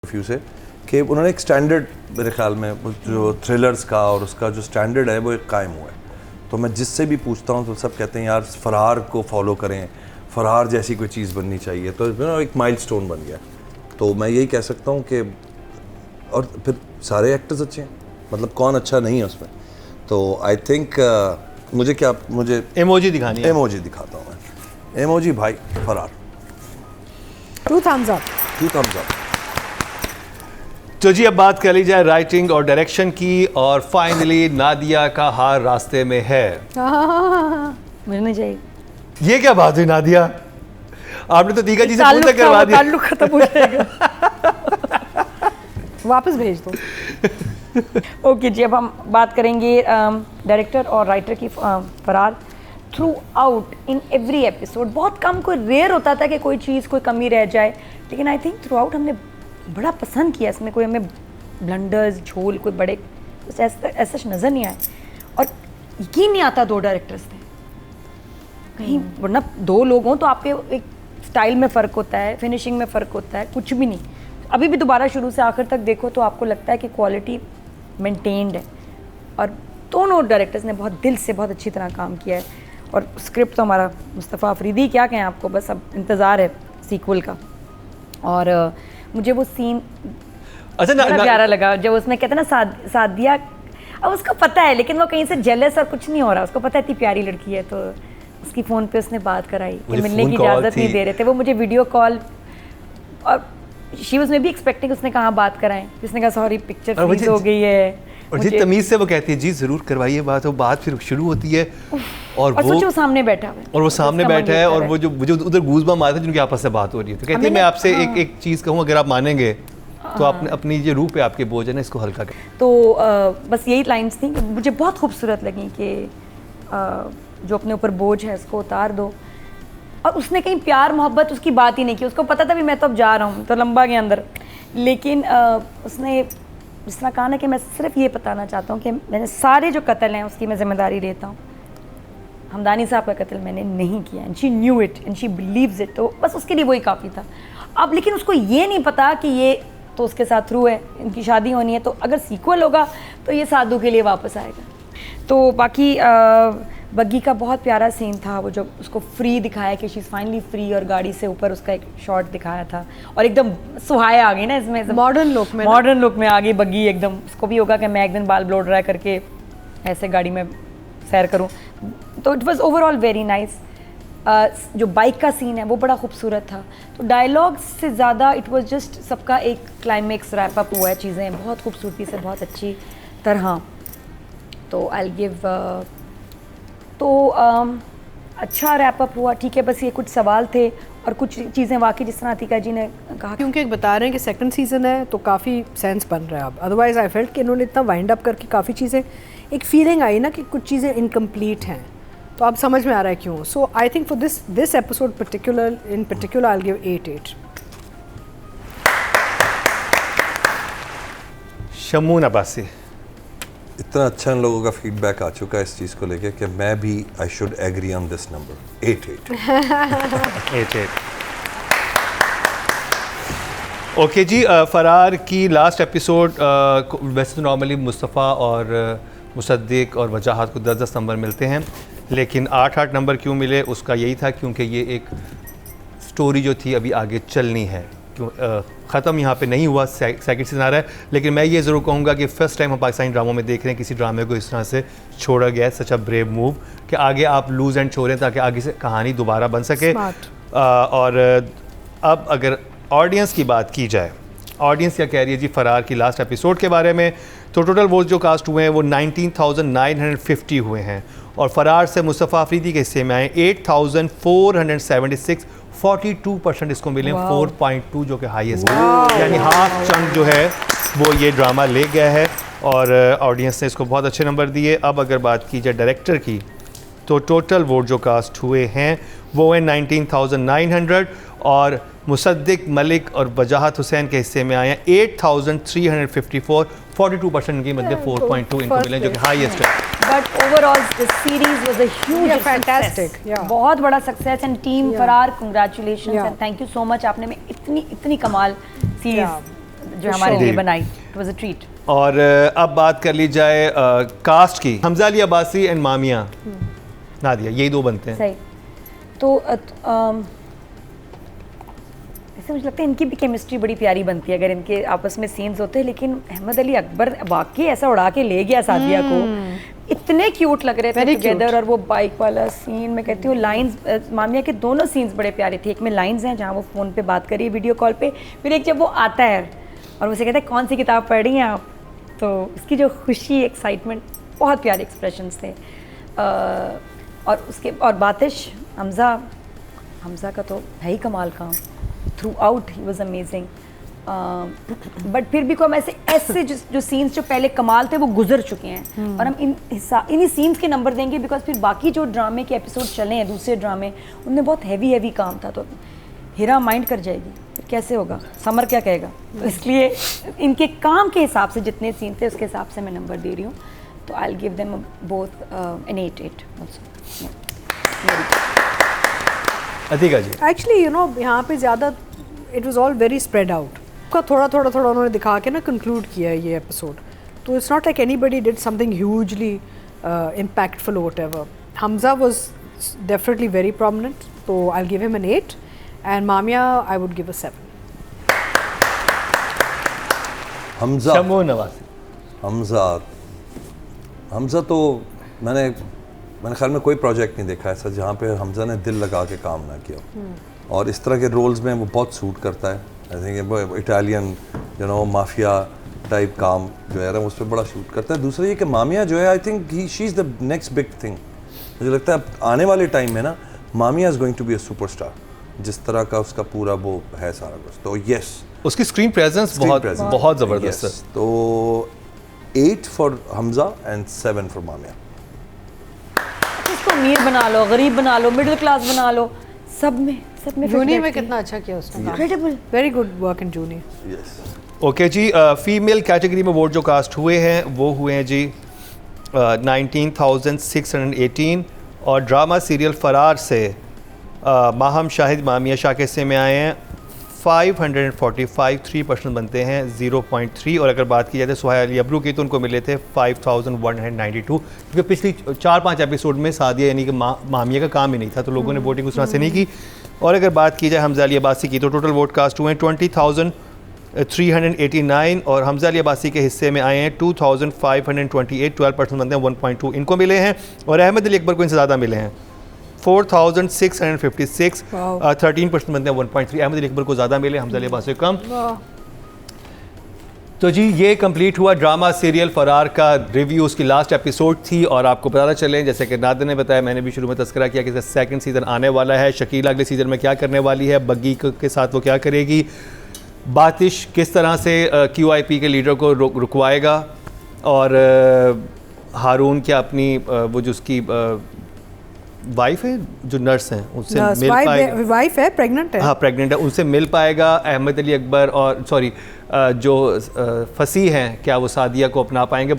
Review से कि उन्होंने एक स्टैंडर्ड मेरे ख्याल में जो थ्रिलर्स का और उसका जो स्टैंडर्ड है वो एक कायम हुआ है। तो मैं जिससे भी पूछता हूँ तो सब कहते हैं यार फरार को फॉलो करें, फरार जैसी कोई चीज़ बननी चाहिए। तो एक माइलस्टोन बन गया। तो मैं यही कह सकता हूँ कि और फिर सारे एक्टर्स अच्छे हैं, मतलब कौन अच्छा नहीं है उसमें। तो आई थिंक मुझे इमोजी दिखानी है। इमोजी दिखाता हूँ मैं। इमोजी भाई फरार। 2 thumbs up. 2 thumbs up. तो जी अब बात कर ली जाए राइटिंग और डायरेक्शन की, और फाइनली नादिया का हार रास्ते में है। मुझे नहीं चाहिए। ये क्या बात हुई नादिया, आपने तो दीगा जी से पूछ करवा दिया। ताल्लुक खत्म हो जाएगा। वापस भेज दो। ओके जी, अब हम बात करेंगे डायरेक्टर और राइटर की। फरार through out in every episode, बहुत कम, कोई रेयर होता था कि कोई चीज़ कोई कमी रह जाए, लेकिन आई थिंक थ्रू आउट हमने बड़ा पसंद किया। इसमें कोई हमें ब्लंडर्स, झोल, कोई बड़े ऐसा नज़र नहीं आए। और यकीन नहीं आता 2 डायरेक्टर्स थे कहीं, वरना 2 लोग हों तो आपके एक स्टाइल में फ़र्क होता है, फिनिशिंग में फ़र्क होता है, कुछ भी नहीं। अभी भी दोबारा शुरू से आखिर तक देखो तो आपको लगता है कि क्वालिटी मेंटेन्ड है। और दोनों डायरेक्टर्स ने बहुत दिल से बहुत अच्छी तरह काम किया है। और स्क्रिप्ट तो हमारा मुस्तफ़ा अफरीदी, क्या कहें आपको, बस अब इंतज़ार है सीक्वल का। और मुझे वो सीन अच्छा बड़ा प्यारा लगा जब उसमें कहते हैं ना सादिया, अब उसको पता है लेकिन वो कहीं से जेलस और कुछ नहीं हो रहा, उसको पता है इतनी प्यारी लड़की है। तो उसकी फ़ोन पे उसने बात कराई कि मिलने की इजाज़त नहीं दे रहे थे वो मुझे वीडियो कॉल, और she was may be expecting, उसने कहा बात कराएं, उसने कहा सॉरी पिक्चर फ्रीज हो गई है। और जी तमीज से वो कहती है जी जरूर करवाइए बात, वो बात फिर शुरू होती है। और वो सामने बैठा है, और वो सामने बैठा है, और वो जो उधर गूज़बम्प आते हैं जिनकी आपस से बात हो रही है। तो कहती है मैं आपसे एक चीज़ कहूँ, अगर आप मानेंगे तो आपने अपनी जो रूह पे आपके बोझ है ना इसको हल्का कर। तो बस यही लाइंस थी मुझे बहुत खूबसूरत लगी कि जो अपने ऊपर बोझ है उसको उतार दो। और उसने कहीं प्यार मोहब्बत उसकी बात ही नहीं की, उसको पता था भी मैं तो अब जा रहा हूँ, तो लंबा गया अंदर। लेकिन उसने जिस तरह कहा ना कि मैं सिर्फ ये बताना चाहता हूँ कि मैंने सारे जो कत्ल हैं उसकी मैं जिम्मेदारी लेता हूँ, हमदानी साहब का कत्ल मैंने नहीं किया, and she knew it and she beliefs it. तो बस उसके लिए वही काफ़ी था। अब लेकिन उसको ये नहीं पता कि ये तो उसके साथ थ्रू है, इनकी शादी होनी है, तो अगर सीक्वल होगा तो ये साधु के लिए वापस आएगा। तो बाकी बग्गी का बहुत प्यारा सीन था, वो जब उसको फ्री दिखाया कि शी इज़ फाइनली फ्री, और गाड़ी से ऊपर उसका एक शॉट दिखाया था, और एकदम सुहाया आ गई ना इसमें, मॉडर्न लुक में आ गई बग्गी एकदम। उसको भी होगा कि मैं एक दिन बाल ब्लो ड्राई करके ऐसे गाड़ी में सैर करूं। तो it was overall very nice. जो बाइक का सीन है वो बड़ा खूबसूरत था। तो डायलॉग से ज़्यादा इट वाज जस्ट सबका एक क्लाइमेक्स रैप अप हुआ है, चीज़ें बहुत खूबसूरती से बहुत अच्छी तरह। तो आई गिव अच्छा रैप अप हुआ, ठीक है। बस ये कुछ सवाल थे और कुछ चीज़ें वाकई जिस तरह अतीका जी ने कहा, क्योंकि बता रहे हैं कि सेकंड सीजन है तो काफ़ी सेंस बन रहा है अब। अदरवाइज आई फेल्ट कि इन्होंने इतना वाइंड अप करके काफ़ी चीज़ें, एक फीलिंग आई ना कि कुछ चीज़ें इनकम्प्लीट हैं, तो अब समझ में आ रहा है क्यों। So I think for this episode in particular I will give 8. Shamoon Abbasi, इतना अच्छा इन लोगों का फीडबैक आ चुका है इस चीज़ को लेके कि मैं भी I should agree on this number 8. 8. Okay जी, फरार की लास्ट एपिसोड वैसे तो नॉर्मली मुस्तफ़ा और मुसद्दिक और वजाहत को 10-10 नंबर मिलते हैं, लेकिन 8-8 नंबर क्यों मिले उसका यही था क्योंकि ये एक स्टोरी जो थी अभी आगे चलनी है, क्यों ख़त्म यहाँ पे नहीं हुआ, सेकंड सीजन आ रहा है। लेकिन मैं ये ज़रूर कहूँगा कि फर्स्ट टाइम हम पाकिस्तानी ड्रामों में देख रहे हैं किसी ड्रामे को इस तरह से छोड़ा गया है, सच अ ब्रेव मूव, कि आगे आप लूज़ एंड छोड़ें ताकि आगे से कहानी दोबारा बन सके। और अब अगर ऑडियंस की बात की जाए, ऑडियंस क्या कह रही है जी फरार की लास्ट एपिसोड के बारे में, तो टोटल वोट जो कास्ट हुए हैं वो 19,950 हुए हैं, और फरार से मुस्तफ़ा अफरीदी के हिस्से में आए 8,476, 42% इसको मिले, 4.2 जो कि हाईएस्ट है, यानी हाफ चंक जो है वो ये ड्रामा ले गया है, और ऑडियंस ने इसको बहुत अच्छे नंबर दिए। अब अगर बात की जाए डायरेक्टर की, तो टोटल वोट जो कास्ट हुए हैं वो है 19,900, और मुसद्दिक, मलिक और वजाहत हुसैन के हिस्से में आए हैं 8,354, 42% इनकी मतलब 4.2 इनको मिले जो कि हाईएस्ट है। But overall the series was a huge fantastic, बहुत बड़ा सक्सेस, एंड टीम फरार congratulations and thank you so much. आपने में इतनी कमाल सीरीज जो हमारे sure. लिए जी। बनाई, इट वाज अ ट्रीट। और अब बात कर ली जाए कास्ट की, हमजा अली अब्बासी एंड मामिया नादिया, यही दो बनते हैं। सही। तो ऐसे मुझे लगता है इनकी भी केमिस्ट्री बड़ी प्यारी बनती है अगर इनके आपस में सीन्स होते हैं, लेकिन अहमद अली अकबर वाकई ऐसा उड़ा के ले गया सादिया को, इतने क्यूट लग रहे थे Very टुगेदर। cute. और वो बाइक वाला सीन, मैं कहती हूँ लाइंस, मामिया के दोनों सीन्स बड़े प्यारे थे। एक में लाइंस हैं जहाँ वो फ़ोन पे बात कर रही है वीडियो कॉल पे, फिर एक जब वो आता है और उसे कहता है कौन सी किताब पढ़ रही हैं आप, तो उसकी जो खुशी, एक्साइटमेंट, बहुत प्यारे एक्सप्रेशंस थे। और उसके और बातिश हमज़ा का तो है ही कमाल काम, through out he was amazing. But फिर भी कोई ऐसे जो सीन्स जो पहले कमाल थे वो गुजर चुके हैं, और हम इन्हीं सीन्स के नंबर देंगे बिकॉज फिर बाकी जो ड्रामे के एपिसोड चले हैं, दूसरे ड्रामे, उनमें बहुत हैवी काम था, तो हिरा माइंड कर जाएगी, फिर कैसे होगा, समर क्या कहेगा। तो इसलिए इनके काम के हिसाब से जितने सीन थे उसके हिसाब से मैं नंबर दे रही हूँ, तो I will give them both an 8 also। Atika ji. Actually यहाँ पे ज़्यादा it was all very spread out का, थोड़ा उन्होंने दिखा के ना कंक्लूड किया है ये एपिसोड, तो it's not like anybody did something hugely impactful और whatever. Hamza was definitely very prominent, तो I will give him an 8 and Mamya I would give a 7। Hamza शमो नवाज़ी। हमजा तो मैंने ख्याल में कोई प्रोजेक्ट नहीं देखा ऐसा जहाँ पे हमजा ने दिल लगा के काम ना किया, और इस तरह के रोल्स में वो बहुत सूट करता है। I think Italian mafia type काम जो है ना उस पर बड़ा शूट करता है। दूसरा ये कि मामिया जो है, I think she is the next big thing. मुझे लगता है आने वाले टाइम में ना Mamya is going to be a superstar, जिस तरह का उसका पूरा वो है सारा कुछ। तो यस, उसकी स्क्रीन प्रेजेंस बहुत ज़बरदस्त है। तो 8 for Hamza and 7 for Mamiya. इसको अमीर बना लो, गरीब बना लो, मिडिल क्लास बना लो, सब में जूनी में कितना अच्छा किया उसने, incredible. Very good work in जूनी। यस। ओके जी, फीमेल कैटेगरी में वोट जो कास्ट हुए हैं वो हुए हैं जी 19,618, और ड्रामा सीरियल फरार से माहम शाहिद मामिया शाह से में आए हैं 545, 3% बनते हैं 0.3। और अगर बात की जाए तो सुहायल अली अबरू की, तो उनको मिले थे 5,192, क्योंकि पिछली 4-5 एपिसोड में सादिया यानी कि मामिया का काम ही नहीं था, तो लोगों ने वोटिंग उस तरह से नहीं की। और अगर बात की जाए हमजा अली अब्बासी की, तो टोटल वोट कास्ट हुए हैं 20,389, और हमजा अली अब्बासी के हिस्से में आए हैं 2,528, 12% बनते हैं 1.2 इनको मिले हैं। और अहमद अली अकबर को इनसे ज़्यादा मिले हैं 4,656, 13% बनते हैं 1.3। अहमद अली अकबर को ज़्यादा मिले, हमजा अली अब्बासी को कम। तो जी ये कंप्लीट हुआ ड्रामा सीरियल फरार का रिव्यू, उसकी लास्ट एपिसोड थी। और आपको पता चले, जैसे कि नादिर ने बताया, मैंने भी शुरू में तस्करा किया कि इसका सेकंड सीज़न आने वाला है। शकीला अगले सीज़न में क्या करने वाली है, बग्गी के साथ वो क्या करेगी, बातिश किस तरह से QIP के लीडर को रुकवाएगा, और हारून क्या अपनी वो जो उसकी वाइफ है जो नर्स हैं उनसे मिल पाएगा, वाइफ है, प्रेग्नेंट है, हाँ प्रेग्नेंट है, उनसे मिल पाएगा। अहमद अली अकबर और जो फसी हैं क्या वो सादिया को अपना पाएंगे।